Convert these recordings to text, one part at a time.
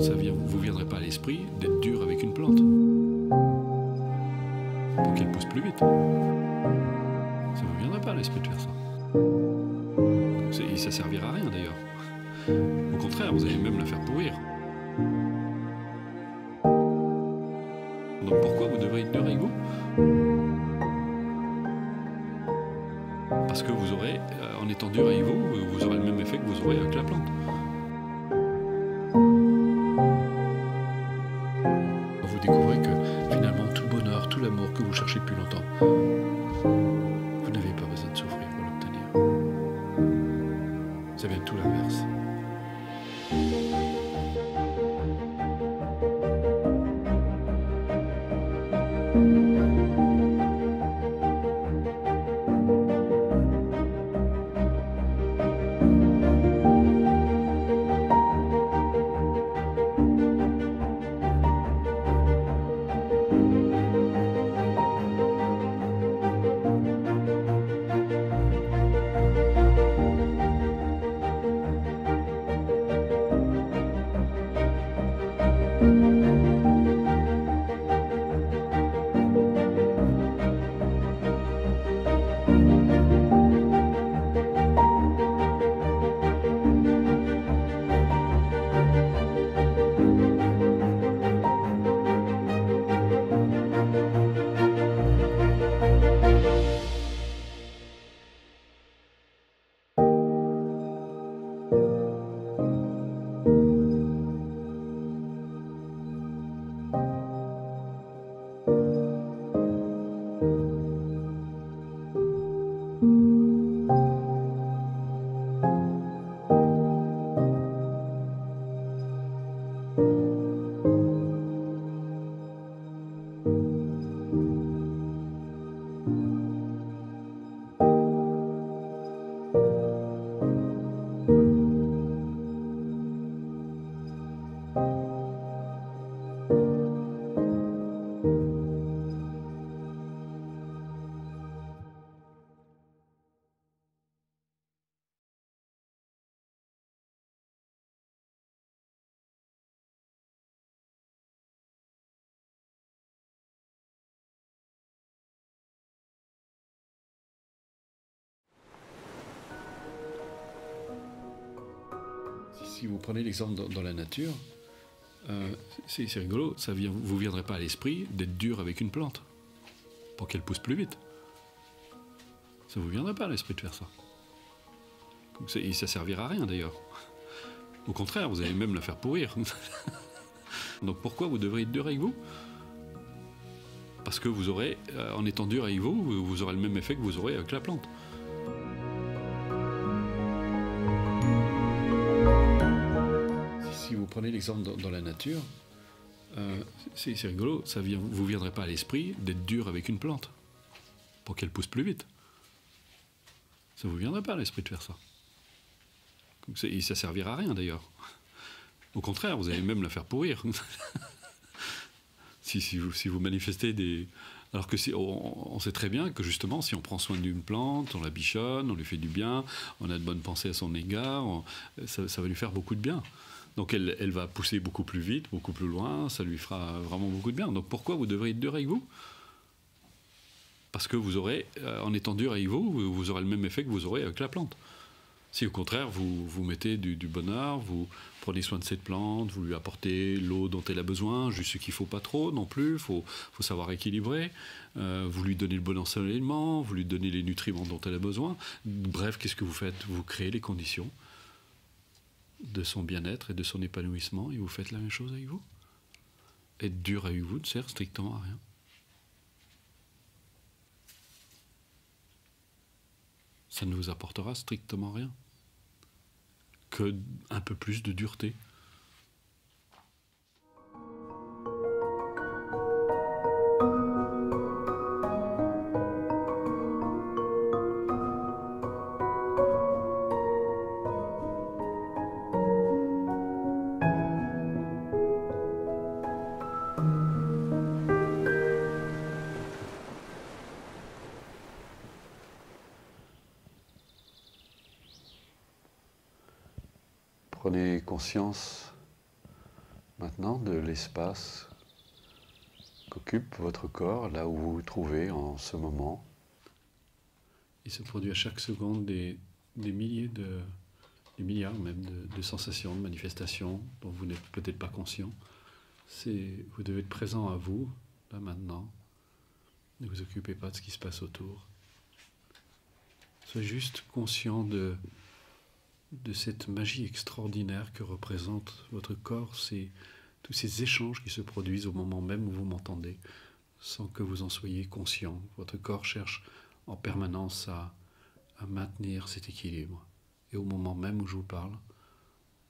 vous viendrait pas à l'esprit d'être dur avec une plante pour qu'elle pousse plus vite. Ça vous viendrait pas à l'esprit de faire ça. Et ça servira à rien d'ailleurs. Au contraire, vous allez même la faire pourrir. Donc pourquoi vous devrez être dur avec vous? Parce que vous aurez, en étant dur avec vous, vous aurez le même effet que vous aurez avec la plante. Vous découvrez que finalement tout le bonheur, tout l'amour que vous cherchez depuis longtemps, vous n'avez pas besoin de souffrir pour l'obtenir. C'est bien tout l'inverse. Si vous prenez l'exemple dans la nature, c'est rigolo, vous viendrait pas à l'esprit d'être dur avec une plante pour qu'elle pousse plus vite. Ça vous viendrait pas à l'esprit de faire ça. Et ça servira à rien d'ailleurs. Au contraire, vous allez même la faire pourrir. Donc pourquoi vous devrez être dur avec vous? Parce que vous aurez, en étant dur avec vous, vous aurez le même effet que vous aurez avec la plante. Si vous prenez l'exemple dans la nature, c'est rigolo, vous viendrait pas à l'esprit d'être dur avec une plante pour qu'elle pousse plus vite. Ça vous viendrait pas à l'esprit de faire ça. Et ça servira à rien d'ailleurs. Au contraire, vous allez même la faire pourrir. si vous manifestez des... Alors que on sait très bien que justement, si on prend soin d'une plante, on la bichonne, on lui fait du bien, on a de bonnes pensées à son égard, ça va lui faire beaucoup de bien. Donc elle va pousser beaucoup plus vite, beaucoup plus loin, ça lui fera vraiment beaucoup de bien. Donc pourquoi vous devrez être dur avec vous? Parce que vous aurez, en étant dur avec vous, vous aurez le même effet que vous aurez avec la plante. Si au contraire, vous mettez du bonheur, vous prenez soin de cette plante, vous lui apportez l'eau dont elle a besoin, juste ce qu'il ne faut pas trop non plus, il faut savoir équilibrer, vous lui donnez le bon ensoleillement, vous lui donnez les nutriments dont elle a besoin. Bref, qu'est-ce que vous faites? Vous créez les conditions de son bien-être et de son épanouissement, et vous faites la même chose avec vous. Être dur avec vous ne sert strictement à rien. Ça ne vous apportera strictement rien. Que un peu plus de dureté. Prenez conscience maintenant de l'espace qu'occupe votre corps, là où vous vous trouvez en ce moment. Il se produit à chaque seconde des milliers des milliards même de sensations, de manifestations dont vous n'êtes peut-être pas conscient. Vous devez être présent à vous, là maintenant. Ne vous occupez pas de ce qui se passe autour. Soyez juste conscient de cette magie extraordinaire que représente votre corps, tous ces échanges qui se produisent au moment même où vous m'entendez, sans que vous en soyez conscient. Votre corps cherche en permanence à maintenir cet équilibre. Et au moment même où je vous parle,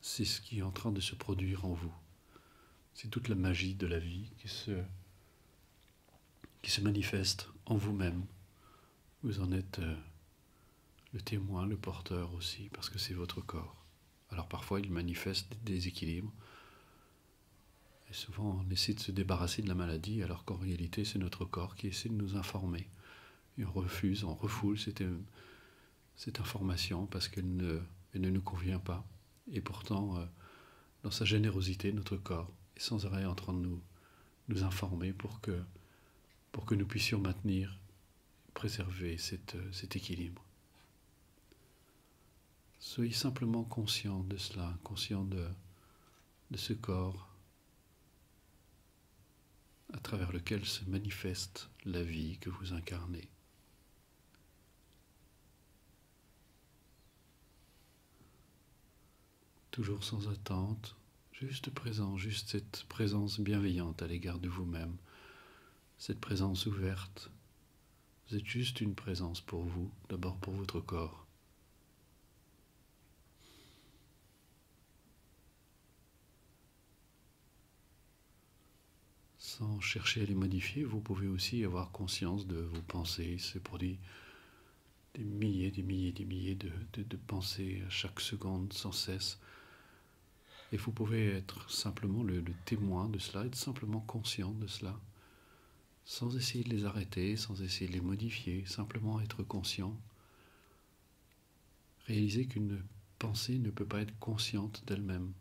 c'est ce qui est en train de se produire en vous. C'est toute la magie de la vie qui se manifeste en vous-même. Vous en êtes le témoin, le porteur aussi, parce que c'est votre corps. Alors parfois il manifeste des déséquilibres, et souvent on essaie de se débarrasser de la maladie, alors qu'en réalité c'est notre corps qui essaie de nous informer. Et on refoule cette information parce qu'elle ne nous convient pas. Et pourtant, dans sa générosité, notre corps est sans arrêt en train de nous informer pour que nous puissions maintenir, préserver cet équilibre. Soyez simplement conscient de cela, conscient de ce corps à travers lequel se manifeste la vie que vous incarnez. Toujours sans attente, juste présent, juste cette présence bienveillante à l'égard de vous-même, cette présence ouverte. Vous êtes juste une présence pour vous, d'abord pour votre corps. Sans chercher à les modifier, vous pouvez aussi avoir conscience de vos pensées. Il se produit des milliers de pensées à chaque seconde, sans cesse. Et vous pouvez être simplement le témoin de cela, être simplement conscient de cela, sans essayer de les arrêter, sans essayer de les modifier, simplement être conscient. Réaliser qu'une pensée ne peut pas être consciente d'elle-même.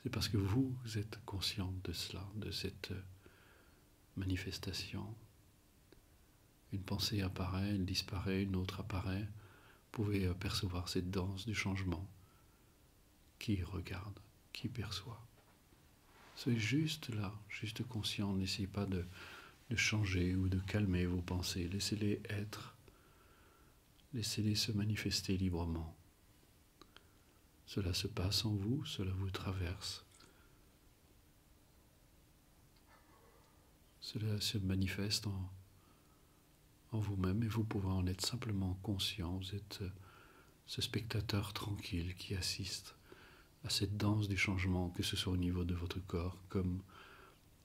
C'est parce que vous êtes conscient de cela, de cette manifestation. Une pensée apparaît, elle disparaît, une autre apparaît. Vous pouvez percevoir cette danse du changement. Qui regarde, qui perçoit. Soyez juste là, juste conscient. N'essayez pas de changer ou de calmer vos pensées. Laissez-les être. Laissez-les se manifester librement. Cela se passe en vous, cela vous traverse. Cela se manifeste en vous-même et vous pouvez en être simplement conscient. Vous êtes ce spectateur tranquille qui assiste à cette danse du changement, que ce soit au niveau de votre corps comme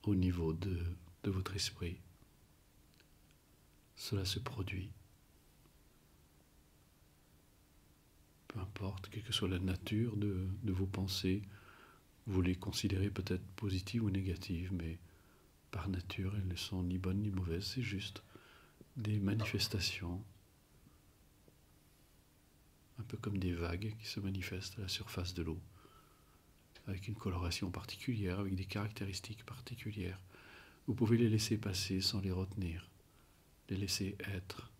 au niveau de votre esprit. Cela se produit. Peu importe, quelle que soit la nature de vos pensées, vous les considérez peut-être positives ou négatives, mais par nature, elles ne sont ni bonnes ni mauvaises, c'est juste des manifestations, un peu comme des vagues qui se manifestent à la surface de l'eau, avec une coloration particulière, avec des caractéristiques particulières. Vous pouvez les laisser passer sans les retenir, les laisser être.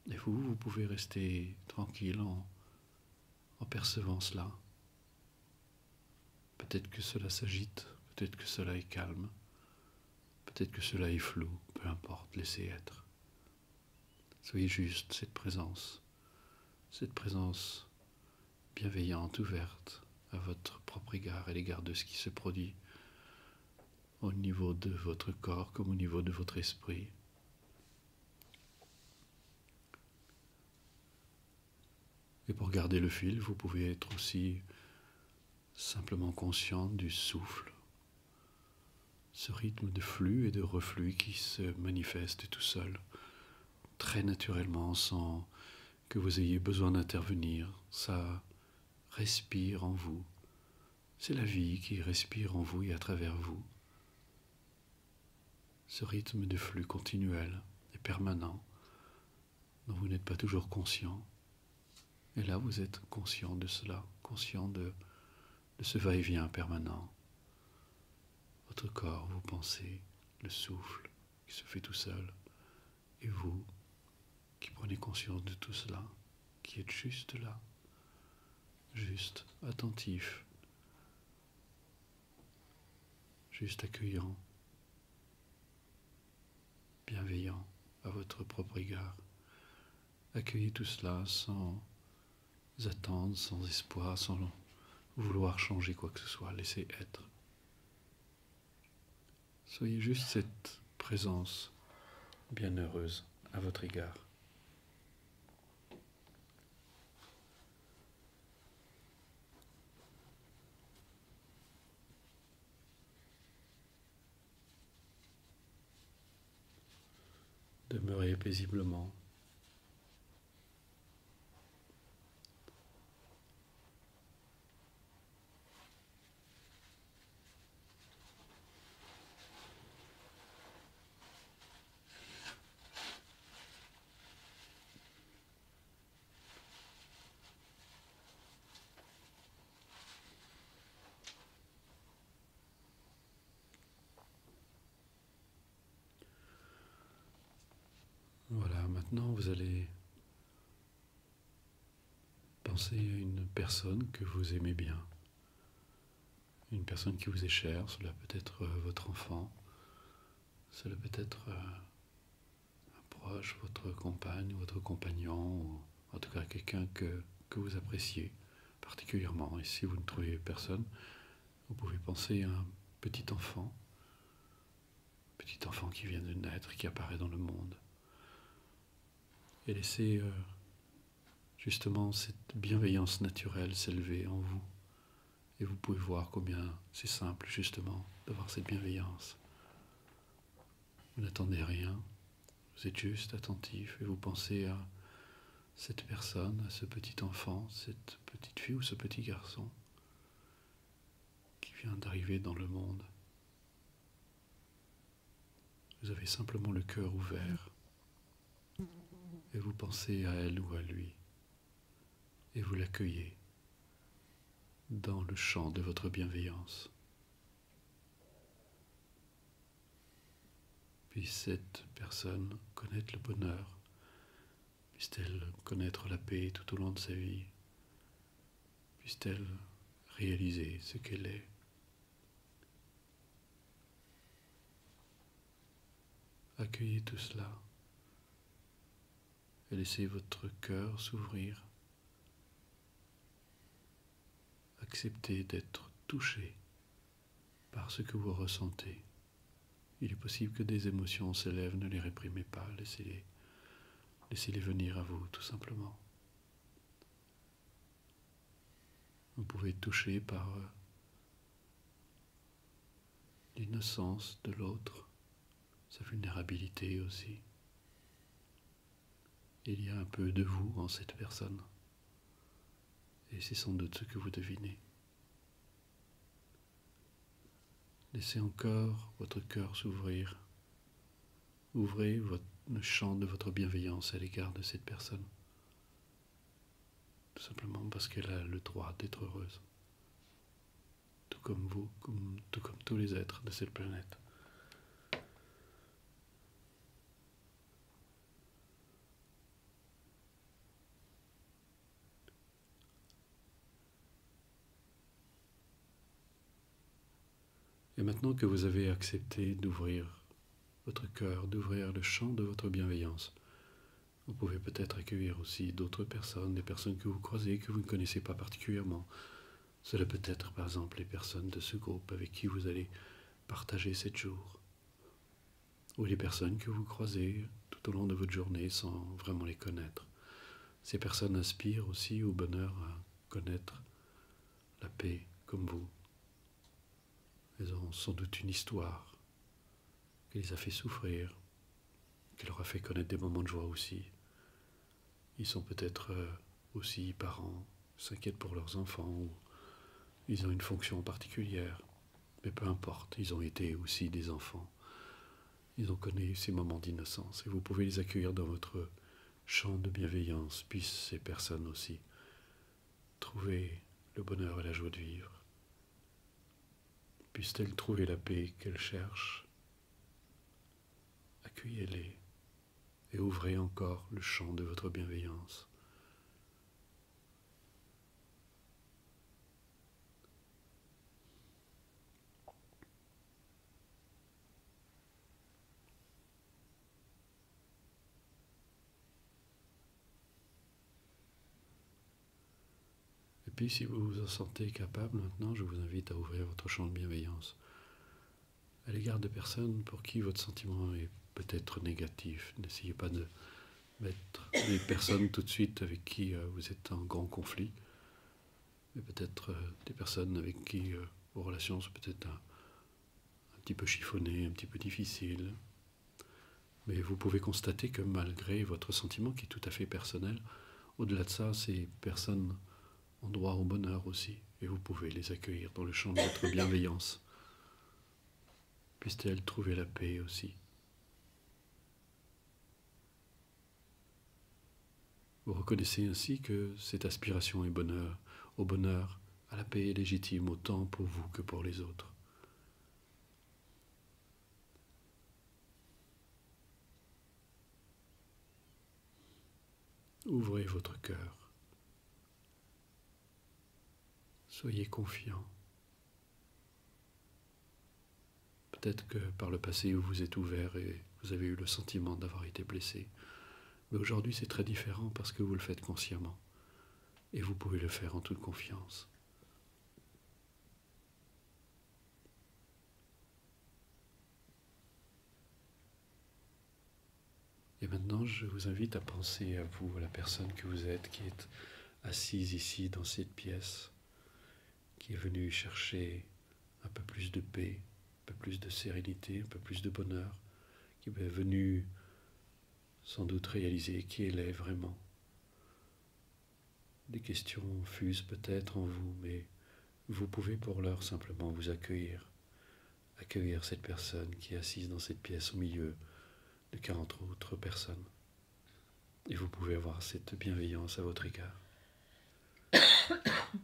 Et vous pouvez rester tranquille en percevant cela. Peut-être que cela s'agite, peut-être que cela est calme, peut-être que cela est flou, peu importe, laissez être. Soyez juste cette présence bienveillante, ouverte à votre propre égard, à l'égard de ce qui se produit au niveau de votre corps comme au niveau de votre esprit. Et pour garder le fil, vous pouvez être aussi simplement conscient du souffle, ce rythme de flux et de reflux qui se manifeste tout seul, très naturellement, sans que vous ayez besoin d'intervenir. Ça respire en vous. C'est la vie qui respire en vous et à travers vous. Ce rythme de flux continuel et permanent, dont vous n'êtes pas toujours conscient. Et là, vous êtes conscient de cela, conscient de de ce va-et-vient permanent. Votre corps, vos pensées, le souffle qui se fait tout seul, et vous qui prenez conscience de tout cela, qui êtes juste là, juste attentif, juste accueillant, bienveillant à votre propre égard. Accueillez tout cela sans attendre, sans espoir, sans vouloir changer quoi que ce soit. Laissez être. Soyez juste cette présence bienheureuse à votre égard. Demeurez paisiblement. Voilà, maintenant vous allez penser à une personne que vous aimez bien. Une personne qui vous est chère, cela peut être votre enfant, cela peut être un proche, votre compagne, votre compagnon, ou en tout cas quelqu'un que vous appréciez particulièrement. Et si vous ne trouvez personne, vous pouvez penser à un petit enfant qui vient de naître, qui apparaît dans le monde. Et laissez justement cette bienveillance naturelle s'élever en vous. Et vous pouvez voir combien c'est simple justement d'avoir cette bienveillance. Vous n'attendez rien, vous êtes juste attentif et vous pensez à cette personne, à ce petit enfant, cette petite fille ou ce petit garçon qui vient d'arriver dans le monde. Vous avez simplement le cœur ouvert et vous pensez à elle ou à lui et vous l'accueillez dans le champ de votre bienveillance. Puisse cette personne connaître le bonheur, puisse-t-elle connaître la paix tout au long de sa vie, puisse-t-elle réaliser ce qu'elle est. Accueillez tout cela et laissez votre cœur s'ouvrir. Acceptez d'être touché par ce que vous ressentez. Il est possible que des émotions s'élèvent, ne les réprimez pas, laissez-les venir à vous, tout simplement. Vous pouvez être touché par l'innocence de l'autre, sa vulnérabilité aussi. Il y a un peu de vous en cette personne, et c'est sans doute ce que vous devinez. Laissez encore votre cœur s'ouvrir. Ouvrez le champ de votre bienveillance à l'égard de cette personne. Tout simplement parce qu'elle a le droit d'être heureuse. Tout comme vous, tout comme tous les êtres de cette planète. Et maintenant que vous avez accepté d'ouvrir votre cœur, d'ouvrir le champ de votre bienveillance, vous pouvez peut-être accueillir aussi d'autres personnes, des personnes que vous croisez, que vous ne connaissez pas particulièrement. Cela peut être par exemple les personnes de ce groupe avec qui vous allez partager 7 jours, ou les personnes que vous croisez tout au long de votre journée sans vraiment les connaître. Ces personnes aspirent aussi au bonheur à connaître la paix comme vous. Elles ont sans doute une histoire qui les a fait souffrir, qui leur a fait connaître des moments de joie aussi. Ils sont peut-être aussi parents, s'inquiètent pour leurs enfants, ou ils ont une fonction particulière. Mais peu importe, ils ont été aussi des enfants. Ils ont connu ces moments d'innocence et vous pouvez les accueillir dans votre champ de bienveillance. Puissent ces personnes aussi trouver le bonheur et la joie de vivre Puisse-t-elle trouver la paix qu'elle cherche. Accueillez-les et ouvrez encore le champ de votre bienveillance. Et puis si vous vous en sentez capable maintenant, je vous invite à ouvrir votre champ de bienveillance à l'égard de personnes pour qui votre sentiment est peut-être négatif. N'essayez pas de mettre des personnes tout de suite avec qui vous êtes en grand conflit, mais peut-être des personnes avec qui vos relations sont peut-être un petit peu chiffonnées, un petit peu difficiles. Mais vous pouvez constater que malgré votre sentiment qui est tout à fait personnel, au-delà de ça, ces personnes ont droit au bonheur aussi, et vous pouvez les accueillir dans le champ de votre bienveillance. Puisse-t-elle trouver la paix aussi. Vous reconnaissez ainsi que cette aspiration au bonheur, à la paix est légitime autant pour vous que pour les autres. Ouvrez votre cœur. Soyez confiant. Peut-être que par le passé vous vous êtes ouvert et vous avez eu le sentiment d'avoir été blessé. Mais aujourd'hui c'est très différent parce que vous le faites consciemment. Et vous pouvez le faire en toute confiance. Et maintenant, je vous invite à penser à vous, à la personne que vous êtes, qui est assise ici dans cette pièce, qui est venue chercher un peu plus de paix, un peu plus de sérénité, un peu plus de bonheur, qui est venue sans doute réaliser qui elle est vraiment. Des questions fusent peut-être en vous, mais vous pouvez pour l'heure simplement vous accueillir cette personne qui est assise dans cette pièce au milieu de 40 autres personnes. Et vous pouvez avoir cette bienveillance à votre égard.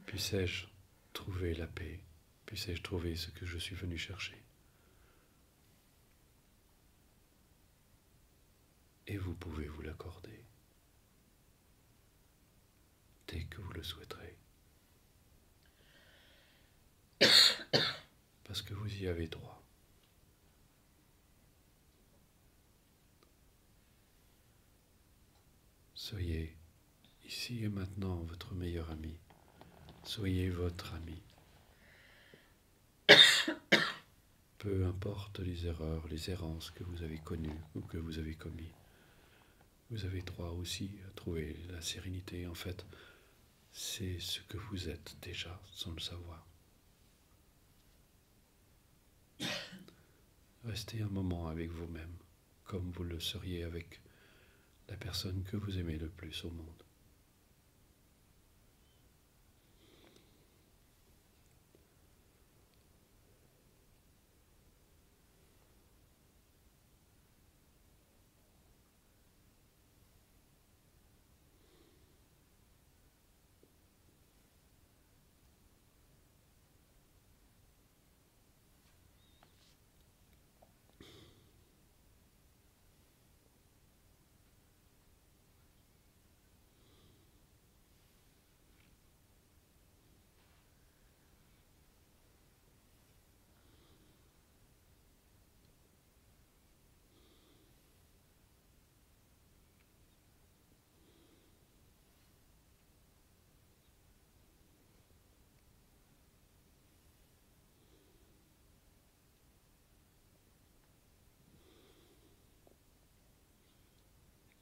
Puissé-je trouver la paix? Puissé-je trouver ce que je suis venu chercher? Et vous pouvez vous l'accorder dès que vous le souhaiterez. Parce que vous y avez droit. Soyez ici et maintenant votre meilleur ami. Soyez votre ami. Peu importe les erreurs, les errances que vous avez connues ou que vous avez commis, vous avez droit aussi à trouver la sérénité. En fait, c'est ce que vous êtes déjà sans le savoir. Restez un moment avec vous-même, comme vous le seriez avec la personne que vous aimez le plus au monde.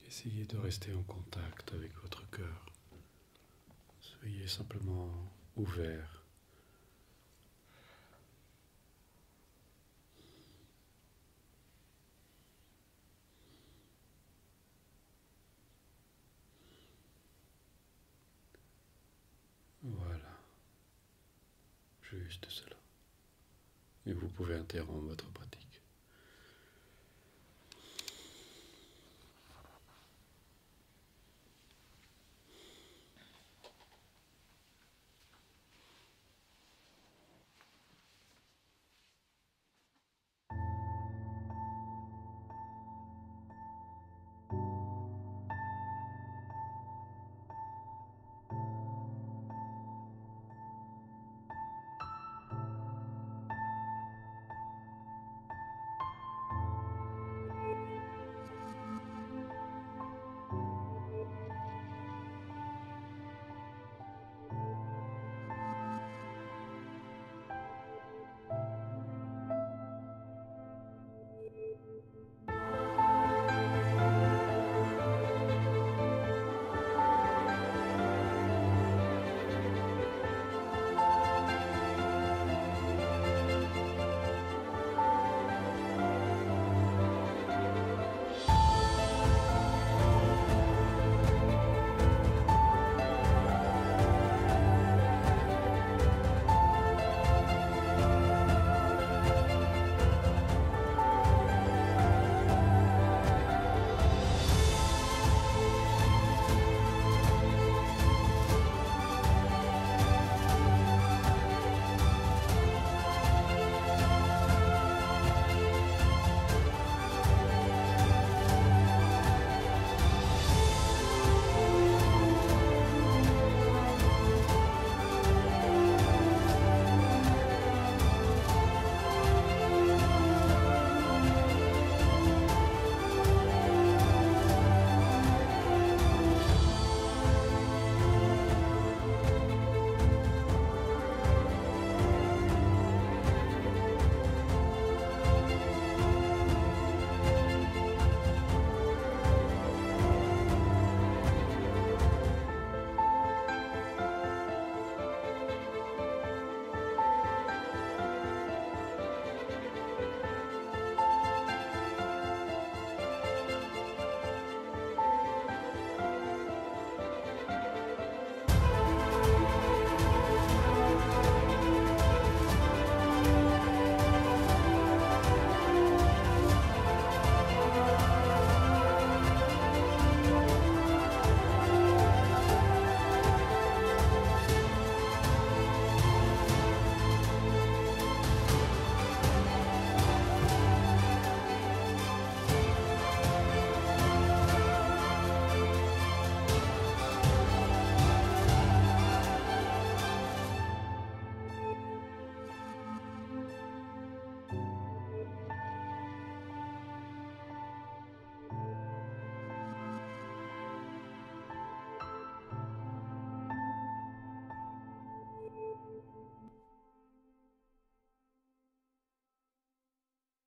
Essayez de rester en contact avec votre cœur. Soyez simplement ouvert. Voilà. Juste cela. Et vous pouvez interrompre votre pratique.